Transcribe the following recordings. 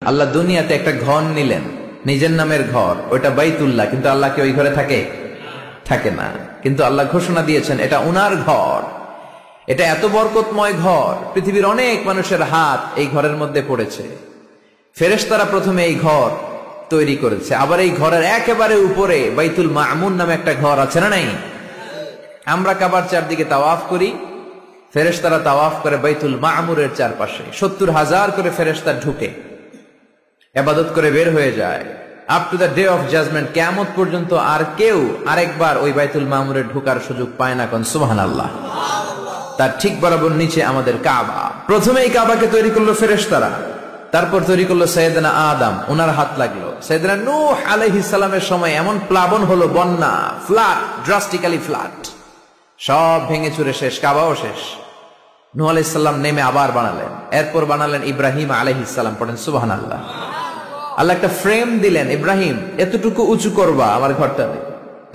আল্লাহ দুনিয়াতে একটা ঘর নিলেন, নিজের নামের ঘর, ওইটা বাইতুল্লাহ, কিন্তু আল্লাহ কি ওই ঘরে থাকে না। কিন্তু আল্লাহ ঘোষণা দিয়েছেন এটা উনার ঘর, এটা এত বরকতময় ঘর, পৃথিবীর অনেক মানুষের হাত এই ঘরের মধ্যে পড়েছে। ফেরেশতারা প্রথমে এই ঘর তৈরি করেছে, আবার এই ঘরের একেবারে উপরে বাইতুল মামুন নামে একটা ঘর আছে না নাই? আমরা কাবার চারদিকে তাওয়াফ করি, ফেরেশতারা তাওয়াফ করে বাইতুল মামুরের চারপাশে। 70,000 করে ফেরেশতা ঢুকে ইবাদত করে বের হয়ে যায়। Up to the day of judgment, কিয়ামত পর্যন্ত আর কেউ আরেকবার ওই বাইতুল মামুরে ঢোকার সুযোগ পায় না। কোন সুবহানাল্লাহ। তার ঠিক বরাবর নিচে আমাদের কাবা। প্রথমে এই কাবাকে তৈরি করলো ফেরেশতারা, তারপর তৈরি করলো সাইয়েদনা আদম, ওনার হাত লাগলো। সাইয়েদনা নূহ আলাইহিস সালামের সময় এমন প্লাবন হলো, বন্যা, ফ্লাড, ড্রাস্টিক্যালি ফ্লাড, সব ভেঙে চুরে শেষ, কাবাও শেষ। নূহ আলাইহিস সালাম নেমে আবার বানালেন, এরপর বানালেন ইব্রাহিম আলাইহিস সালাম। পড়েন সুবহানাল্লাহ। আল্লাহ একটা ফ্রেম দিলেন, ইব্রাহিম এতটুকু উঁচু করবা আমার ঘরটা,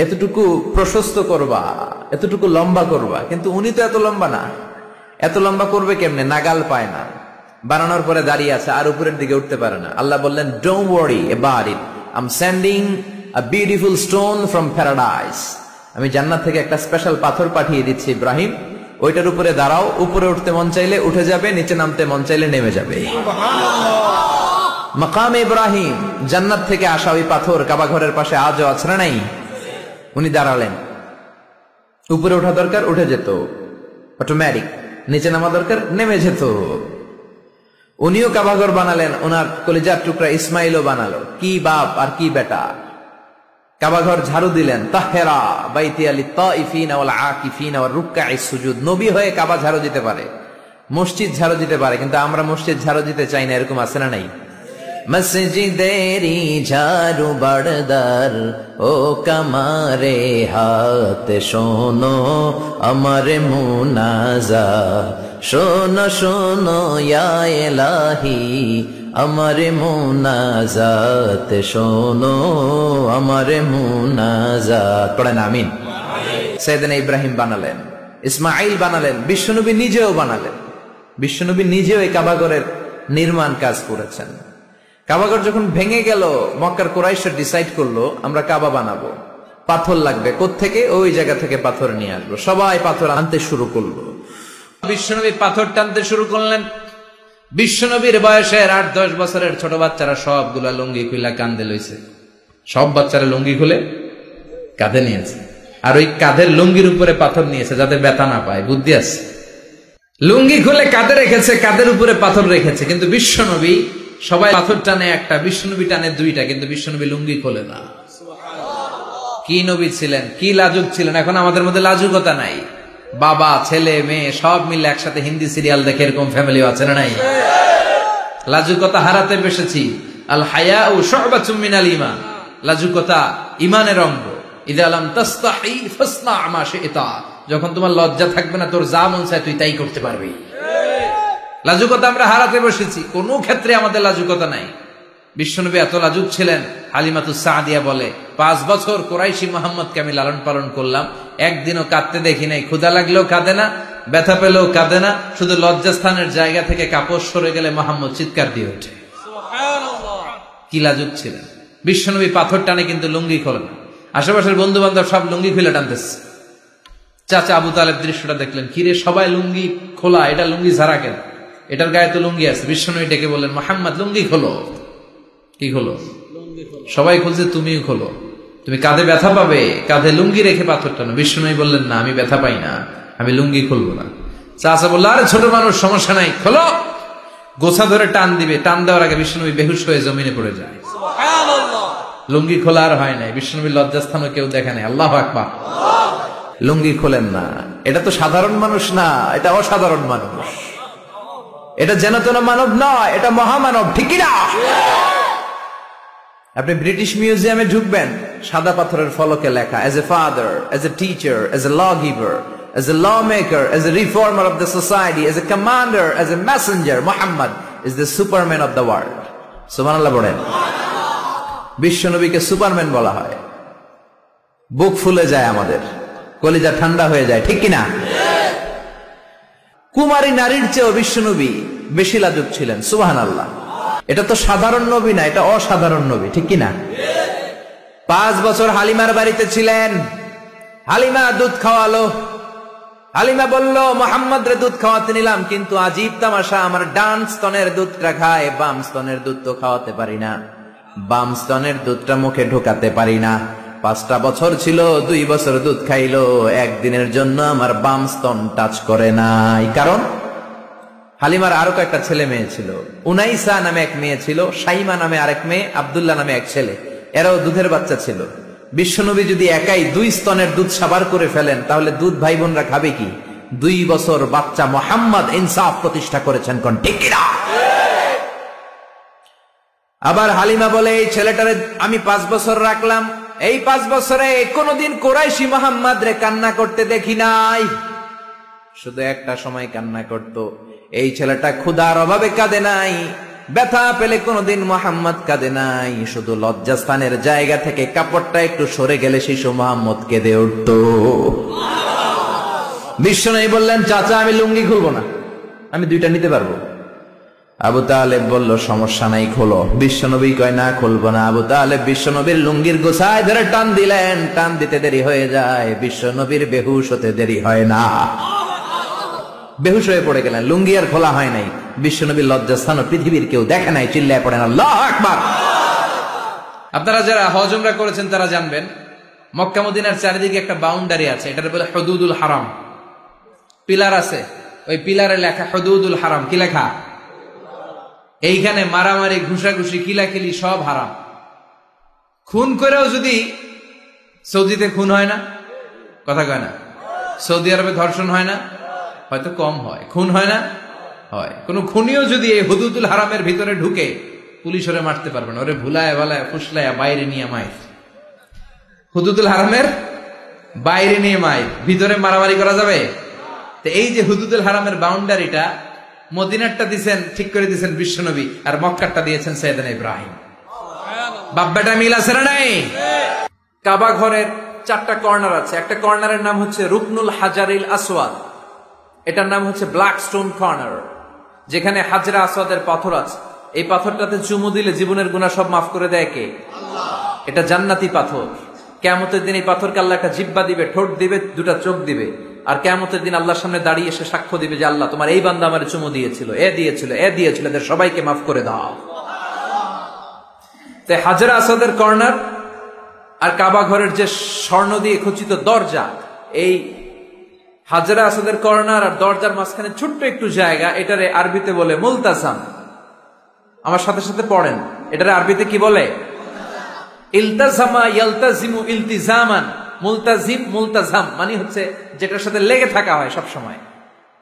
এতটুকু প্রশস্ত করবা, এতটুকু লম্বা করবা। কিন্তু উনি তো এত লম্বা না, এত লম্বা করবে কেমনে? নাগাল পায় না। বানানোর পরে দাঁড়িয়ে আছে, আর উপরের দিকে উঠতে পারে না। আল্লাহ বললেন, don't worry about it, I am sending a beautiful stone from paradise. আমি জান্নাত থেকে একটা স্পেশাল পাথর পাঠিয়ে দিচ্ছি ইব্রাহিম, ওইটার উপরে দাঁড়াও, উপরে উঠতে মন চাইলে উঠে যাবে, নিচে নামতে মন চাইলে নেমে যাবে। মাকামে ইব্রাহিম, জান্নাত থেকে আসা ওই পাথর কাবা ঘরের পাশে আজও আছে না নাই? উনি দাঁড়ালেন, উপরে ওঠা দরকার উঠে যেত অটোমেটিক, নিচে নামা দরকার নেমে যেত। উনিও কাবাঘর বানালেন, ওনার কলিজার টুকরা ইসমাইলও বানালো। কি বাপ আর কি বেটা! কাবাঘর ঝাড়ু দিলেন, তাহেরা বাইতি লিত তাইফিনা ওয়াল আকিফিনা ওয়ার রুকআইস সুজুদ। নবী হয়ে কাবা ঝাড়ু দিতে পারে, মসজিদ ঝাড়ু দিতে পারে, কিন্তু আমরা মসজিদ ঝাড়ু দিতে চাই না। এরকম আছে না নাই? মসজিদেরি ঝাড়ু বারদার, ও কামারে হাত শোনো আমার মুনাজা, শোনো শোনো ইয়া ইলাহি আমার মুনাজাত, শোনো আমার মুনাজাত। পড়েন আমিন। সাইয়েদনা ইব্রাহিম বানালেন, ইসমাইল বানালেন, বিশ্বনবী নিজেও বানালেন। বিশ্বনবী নিজেও এই কাবাঘরের নির্মাণ কাজ করেছেন। কাবাঘর যখন ভেঙে গেল, মক্কার কুরাইশরা ডিসাইড করলো আমরা কাবা বানাবো, পাথর লাগবে। কোত্থেকে? ওই জায়গা থেকে পাথর নিয়ে আসবো। সবাই পাথর আনতে শুরু করলো, বিশ্বনবী পাথর টানতে শুরু করলেন। বিশ্বনবীর বয়সের 8-10 বছরের ছোট বাচ্চারা সবগুলা লুঙ্গি খুলে কাঁধে লইছে। সব বাচ্চারা লুঙ্গি খুলে কাঁধে নিয়েছে, আর ওই কাঁধের লুঙ্গির উপরে পাথর নিয়েছে যাতে ব্যথা না পায়। বুদ্ধি আছে। লুঙ্গি খুলে কাঁধে রেখেছে, কাঁধের উপরে পাথর রেখেছে। কিন্তু বিশ্বনবী, সবাই পাথর টানে একটা, বিশ্বনবী টানে দুইটা, কিন্তু বিশ্বনবী লুঙ্গি খোলে না। কি নবী ছিলেন, কি লাজুক ছিলেন! এখন আমাদের মধ্যে লাজুকতা নাই। বাবা ছেলে মেয়ে সব মিলে একসাথে হিন্দি সিরিয়াল দেখে, এরকম ফ্যামিলি আছে না নাই? লাজুকতা হারাতে বসেছি। আল হায়াউ শু'বাতুম মিনাল ঈমান, লাজুকতা ঈমানের অঙ্গ। ইযা লাম তাস্তাহি ফাসনা মা শি'তা, যখন তোমার লজ্জা থাকবে না, তোর যা মন চায় তুই তাই করতে পারবি। লাজুকতা আমরা হারাতে বসেছি, কোন ক্ষেত্রে আমাদের লাজুকতা নাই। বিশ্বনবী এত লাজুক ছিলেন, হালিমাতুস সাদিয়া বলে 5 বছর কুরাইশি মুহাম্মদকে আমি লালন পালন করলাম, একদিনও কাঁদতে দেখি নাই। ক্ষুধা লাগলেও কাঁদে না, ব্যথা পেলেও কাঁদে না, শুধু লজ্জাস্থানের জায়গা থেকে কাপড় সরে গেলে মুহাম্মদ চিৎকার দিয়ে ওঠে। কি লাজুক ছিলেন বিশ্বনবী! পাথর টানে কিন্তু লুঙ্গি খোলে না। আশেপাশের বন্ধু বান্ধব সব লুঙ্গি খুলে টানতেছে। চাচা আবু তালেব দৃশ্যটা দেখলেন, কিরে সবাই লুঙ্গি খোলা, এটা লুঙ্গি ছাড়া কেন? এটার গায়ে তো লুঙ্গি আছে। বিশ্বনবী ডেকে বললেন, মুহাম্মদ লুঙ্গি খোলো। কি খোলো? সবাই খুলছে, তুমিও খোলো। তুমি কাঁধে ব্যথা পাবে, কাঁধে লুঙ্গি রেখে পাথর টানো। বিশ্বনবী বললেন, না আমি ব্যথা পাই না, আমি লুঙ্গি খুলবো না। চাচা বলল, আরে ছোট মানুষ, সমস্যা নাই, খোলো। গোছা ধরে টান দিবে, টান দেওয়ার আগে বিশ্বনবী বেহুশ হয়ে জমিনে পড়ে যায়। লুঙ্গি খোলা আর হয় নাই। বিশ্বনবীর লজ্জাস্থানও কেউ দেখে নাই। আল্লাহু আকবার। লুঙ্গি খোলেন না। এটা তো সাধারণ মানুষ না, এটা অসাধারণ মানুষ। এটা যেন তেন মানব নয়, এটা মহামানব। ঠিক না? আপনি ব্রিটিশ মিউজিয়ামে ঢুকবেন, সাদা পাথরের ফলকে লেখা, as a father, as a teacher, as a law giver, as a law maker, as a reformer of the society, as a commander, as a messenger, Muhammad is the superman of the world. সুবহানাল্লাহ বলেন। বিশ্বনবীকে Superman বলা হয়। বুক ফুলে যায় আমাদের, কলিজা ঠান্ডা হয়ে যায়। ঠিক কিনা? কুমারী নারীর চেয়েও বিশ্বনবী বেশি লাজুক ছিলেন। সুবহানাল্লাহ। এটা তো সাধারণ নবী না, এটা অসাধারণ নবী, ঠিক কিনা? 5 বছর হালিমার বাড়িতে ছিলেন। হালিমা দুধ খাওয়ালো। হালিমা বলল, মোহাম্মদ রে দুধ খাওয়াতে নিলাম, কিন্তু আজীব তামাশা, আমার ডান স্তনের দুধটা খায়, বাম স্তনের দুধ তো খাওয়াতে পারি না, বাম স্তনের দুধটা মুখে ঢোকাতে পারি না। 5টা বছর ছিল, 2 বছর দুধ খাইলো, একদিনের জন্য আমার বাম স্তন টাচ করে নাই। কারণ হালিমার আরো কয়েকটা ছেলে মেয়ে ছিল। উনাইসা নামে এক মেয়ে ছিল, শাইমা নামে আরেক মেয়ে, আব্দুল্লাহ নামে এক ছেলে। এরাও দুধের বাচ্চা ছিল। বিশ্বনবী যদি একাই 2 স্তনের দুধ সাবার করে ফেলেন, তাহলে দুধ ভাই বোনরা খাবে কি? 2 বছর বাচ্চা মোহাম্মদ ইনসাফ প্রতিষ্ঠা করেছেন, কোন ঠিক কিনা? আবার হালিমা বলে, এই ছেলেটারে আমি 5 বছর রাখলাম, এই 5 বছরে কোনদিন কুরাইশি মোহাম্মদ রে কান্না করতে দেখি নাই। শুধু একটা সময় কান্না করত। এই ছেলেটা ক্ষুধার অভাবে কাঁদে নাই, ব্যথা পেলে কোনদিন মোহাম্মদ কাঁদে নাই, শুধু লজ্জাস্থানের জায়গা থেকে কাপড়টা একটু সরে গেলে শিশু মোহাম্মদ কেঁদে উঠত। বিশ্বনবী বললেন, চাচা আমি লুঙ্গি খুলবো না, আমি 2টা নিতে পারবো। আবু তালেব বলল, সমস্যা নাই, খোলো। বিশ্বনবী কয়, না খুলবো না। আবু তালেব বিশ্বনবীর লুঙ্গির গোছায় ধরে টান দিলেন। টান দিতে দেরি হয়ে যায়, বিশ্বনবীর বেহুশ হতে দেরি হয় না, বেহুশ হয়ে পড়ে গেলেন। লুঙ্গি আর খোলা হয় নাই। বিশ্বনবীর লজ্জাস্থান পৃথিবীর কেউ দেখে নাই, চিল্লায় পড়েন আল্লাহু আকবার। আপনারা যারা হজ উমরা করেছেন তারা জানবেন, মক্কা মদিনার চারিদিকে একটা বাউন্ডারি আছে, এটার বলে হুদুদুল হারাম। পিলার আছে, ওই পিলারে লেখা হুদুদুল হারাম। কি লেখা? এইখানে মারামারি, ঘুষাঘুষি, কিলাকিলি সব হারাম। খুন করেও যদি, সৌদিতে খুন হয় না, কথা কয় না? সৌদি আরবে ধর্ষণ হয় না, হয়তো কম হয়, খুন হয় না, হয়। কোন খুনিও যদি এই হুদুদুল হারামের ভিতরে ঢুকে, পুলিশ ওরে মারতে পারবে না, ওরে ভুলায় ভালায় ফুসলায় বাইরে নিয়ে মায়। হুদুদুল হারামের বাইরে নিয়ে মায়, ভিতরে মারামারি করা যাবে? তো এই যে হুদুদুল হারামের বাউন্ডারিটা, মদিনারটা দিয়েছেন, ঠিক করে দিয়েছেন বিশ্বনবী, আর মক্কারটা দিয়েছেন সাইয়েদনা ইব্রাহিম। বাব্বাটা মিল আছে না নাই? কাবা ঘরের 4টা কর্নার আছে। একটা কর্নারের নাম হচ্ছে রুকনুল হাজারিল আসওয়াদ, এটার নাম হচ্ছে ব্ল্যাক স্টোন কর্নার, যেখানে হাজরা আসওয়াদের পাথর আছে। এই পাথরটাতে চুমু দিলে জীবনের গুনাহ সব মাফ করে দেয় কে? এটা জান্নাতি পাথর। কিয়ামতের দিন এই পাথরকে আল্লাহ একটা জিহ্বা দিবে, ঠোঁট দিবে, 2টা চোখ দিবে, আর কিয়ামতের দিন আল্লাহর সামনে দাঁড়িয়ে এসে সাক্ষ্য দিবে যে আল্লাহ তোমার এই বান্দা আমারে চুমু দিয়েছিল, এ দিয়েছিল, এ দিয়েছিল, এদের সবাইকে মাফ করে দাও। তাই হাজরা আসওয়াদের কর্নার আর কাবা ঘরের যে স্বর্ণ দিয়ে খচিত দরজা, এই হাজরা আসওয়াদের কর্নার আর দরজার মাঝখানে ছোট্ট একটু জায়গা, এটারে আরবিতে বলে মুলতাজাম। আমার সাথে সাথে পড়েন, এটারে আরবিতে কি বলে? ইলতাজামা ইয়ালতাজিমু ইলতিজামান। মুলতাজিম, মুলতাজাম মানে হচ্ছে যেটার সাথে লেগে থাকা হয় সব সময়।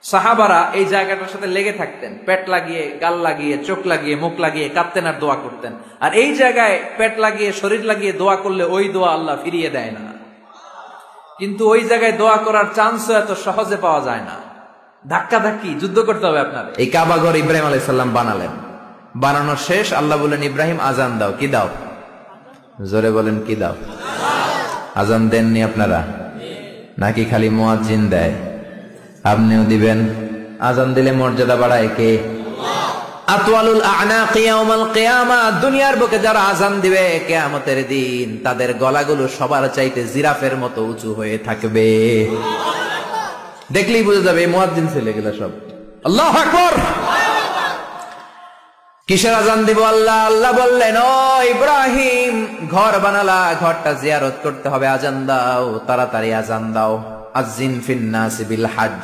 সাহাবারা এই জায়গাটার সাথে লেগে থাকতেন, পেট লাগিয়ে, গাল লাগিয়ে, চোখ লাগিয়ে, মুখ লাগিয়ে কাঁদতেন আর দোয়া করতেন। আর এই জায়গায় পেট লাগিয়ে, শরীর লাগিয়ে দোয়া করলে ওই দোয়া আল্লাহ ফিরিয়ে দেয় না। কিন্তু ওই জায়গায় দোয়া করার চান্সও এত সহজে পাওয়া যায় না, ধাক্কা ধাক্কি যুদ্ধ করতে হবে আপনার। এই কাবা ঘর ইব্রাহিম আলাইহিস সালাম বানালেন। বানানোর শেষ, আল্লাহ বলেন, ইব্রাহিম আজান দাও। কি দাও? জোরে বলেন, কি দাও? আজান দেননি আপনারা নাকি খালি মুয়াজ্জিন দেয়? আপনিও দিবেন। আজান দিলে মর্যাদা বাড়ায় কে? আতওয়ালুল আ'নাকি ইয়াউমাল কিয়ামা। দুনিয়ার বুকে যারা আজান দিবে কিয়ামতের দিন, তাদের গলাগুলো সবার চাইতে জিরাফের মতো উঁচু হয়ে থাকবে। দেখলেই বুঝে যাবে মুয়াজ্জিন ছেলে গেলা সব। আল্লাহু আকবার। কিসের আজান দিব? আল্লাহ আল্লাহ বললেন, ও ইব্রাহিম, ঘর বানালা, ঘরটা জিয়ারত করতে হবে, আজান দাও, তাড়াতাড়ি আজান দাও। আযিন ফিন নাস বিল হজ।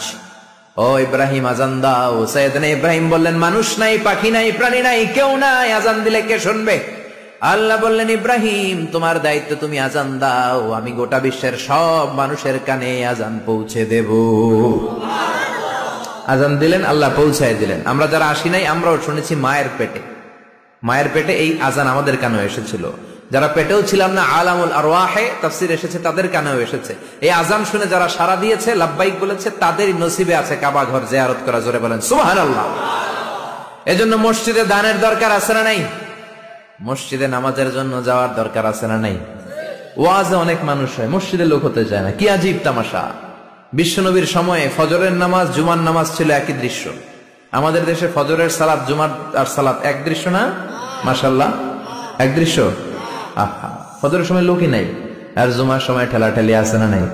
ও ইব্রাহিম আজান দাও। সাইয়েদনা ইব্রাহিম বললেন, মানুষ নাই, পাখি নাই, প্রাণী নাই, কেউ নাই, আজান দিলে কে শুনবে? আল্লাহ বললেন, ইব্রাহিম তোমার দায়িত্ব, তুমি আজান দাও, আমি গোটা বিশ্বের সব মানুষের কানে আজান পৌঁছে দেব। আজান দিলেন, আল্লাহ পৌঁছায় দিলেন। আমরা যারা আসি নাই, আমরাও শুনেছি মায়ের পেটে। মায়ের পেটে এই আজান আমাদের কানেও এসেছিল। যারা পেটেও ছিলাম না, আলামুল আরওয়াহে তাফসীর এসেছে, তাদের কানেও এসেছে। এই আজান শুনে যারা সাড়া দিয়েছে, লাব্বাইক বলেছে, তাদেরই নসিবে আছে কাবা ঘর জিয়ারত করা। জোরে বলেন সুবহানাল্লাহ। এজন্য মসজিদে দানের দরকার আছে না নাই? মসজিদে নামাজের জন্য যাওয়ার দরকার আছে না নাই? ওয়াজে অনেক মানুষ হয়, মসজিদে লোক হতে যায় না। কি আজীব তামাশা! বিশ্বনবীর সময়ে ফজরের নামাজ, জুমার নামাজ ছিল একই দৃশ্য। আমাদের দেশে ফজরের সালাত, জুমার আর সালাত এক দৃশ্য না? মাশাআল্লাহ, এক দৃশ্য। আহা, ফজরের সময় লোকই নাই, আর জুমার সময় ঠেলাঠেলি আছে না নাই?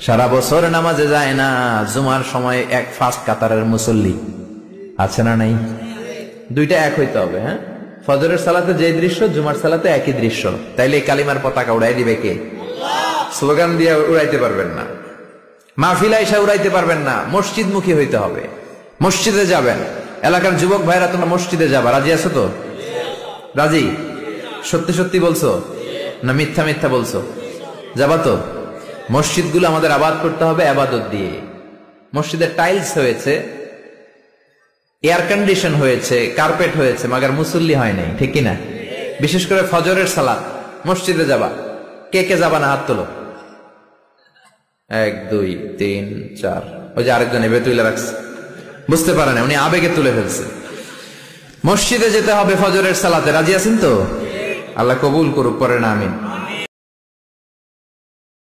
সারা বছর নামাজে যায় না, জুমার সময় এক ফার্স্ট কাতারের মুসল্লি আছে না নাই? দুইটা এক হইতে হবে। হ্যাঁ, ফজরের সালাতে যে দৃশ্য, জুমার সালাতে একই দৃশ্য। তাইলে কালিমার পতাকা উড়াই দিবে কে? স্লোগান দিয়ে উড়াইতে পারবেন না, মাহফিলা এসে উড়াইতে পারবেন না। মসজিদ মুখী হইতে হবে, মসজিদে যাবেন। এলাকার যুবক ভাইরা তোমরা মসজিদে যাবা, রাজি আছো তো? রাজি? সত্যি সত্যি বলছো না মিথ্যা মিথ্যা বলছো? যাবা তো? মসজিদগুলো আমাদের আবাদ করতে হবে আবাদত দিয়ে। মসজিদের টাইলস হয়েছে, এয়ার কন্ডিশন হয়েছে, কার্পেট হয়েছে, মাগার মুসল্লি হয় নাই, ঠিক কিনা? বিশেষ করে ফজরের সালাত মসজিদে যাবা, কে কে যাবা না হাত তোলো। 1 2 3 4। ওই যে আরেকজন এভাবে তুলে রাখছে, বুঝতে পারে না, উনি আবেগে তুলে ফেলছে। মসজিদে যেতে হবে ফজরের সালাতে, রাজি আছেন তো? আল্লাহ কবুল করুক, পরে না আমিন।